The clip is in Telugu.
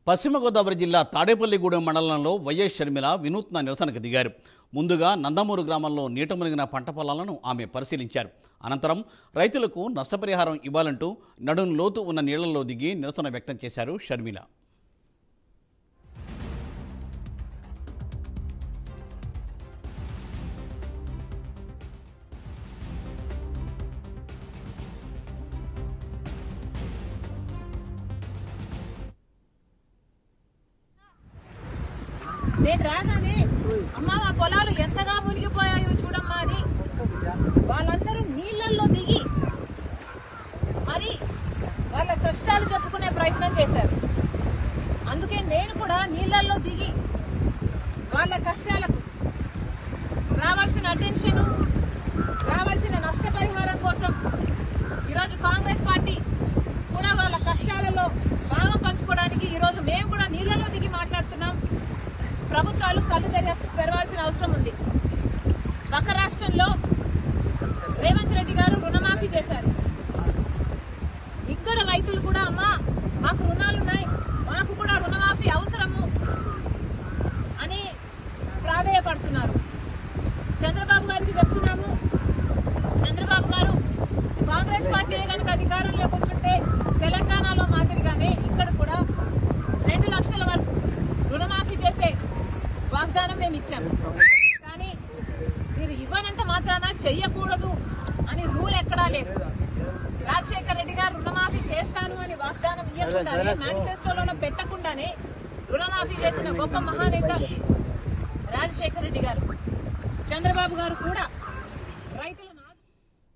పశ్చిమ గోదావరి జిల్లా తాడేపల్లిగూడెం మండలంలో వైఎస్ షర్మిల వినూత్న నిరసనకు దిగారు. ముందుగా నందమూరు గ్రామంలో నీట మునిగిన పంట పొలాలను ఆమె పరిశీలించారు. అనంతరం రైతులకు నష్టపరిహారం ఇవ్వాలంటూ నడుం లోతు ఉన్న నీళ్లలో దిగి నిరసన వ్యక్తం చేశారు షర్మిల. నేను రాగానే అమ్మ మా పొలాలు ఎంతగా మునిగిపోయాయో చూడమ్మా అని వాళ్ళందరూ నీళ్లలో దిగి మరి వాళ్ళ కష్టాలు చెప్పుకునే ప్రయత్నం చేశారు. అందుకే నేను కూడా నీళ్లలో దిగి వాళ్ళ కష్టాలకు రావాల్సిన అటెన్షన్, రావాల్సిన నష్టపరిహారం కోసం ఈరోజు కాంగ్రెస్ పార్టీ కూడా వాళ్ళ కష్టాలలో భాగం పంచుకోవడానికి ఈరోజు మేము కూడా నీళ్లలో దిగి మాట్లాడుతున్నాం. ప్రభుత్వాలు కళ్ళు తెరవాల్సిన అవసరం ఉంది. పక్క రాష్ట్రంలో రేవంత్ రెడ్డి గారు రుణమాఫీ చేశారు. ఇక్కడ రైతులు కూడా అమ్మా మాకు రుణాలున్నాయి, మాకు కూడా రుణమాఫీ అవసరము అని ప్రాధేయపడుతున్నారు. చంద్రబాబు గారికి చెప్తున్నాము, చంద్రబాబు గారు కాంగ్రెస్ పార్టీ కనుక అధికారంలోకి వచ్చుంటే తెలంగాణలో మాదిరిగానే ఇక్కడ కూడా 2 లక్షల వరకు రుణమాఫీ చేసే వాగ్దానం మేము ఇచ్చాము. కానీ మీరు ఇవ్వనంత మాత్రాన చెయ్యకూడదు అని రూల్ ఎక్కడా లేదు. రాజశేఖర రెడ్డి గారు రుణమాఫీ చేస్తాను అని వాగ్దానం ఇవ్వకుండానే, మేనిఫెస్టోలోనూ పెట్టకుండానే రుణమాఫీ చేసిన గొప్ప మహానేత రాజశేఖర రెడ్డి గారు. చంద్రబాబు గారు కూడా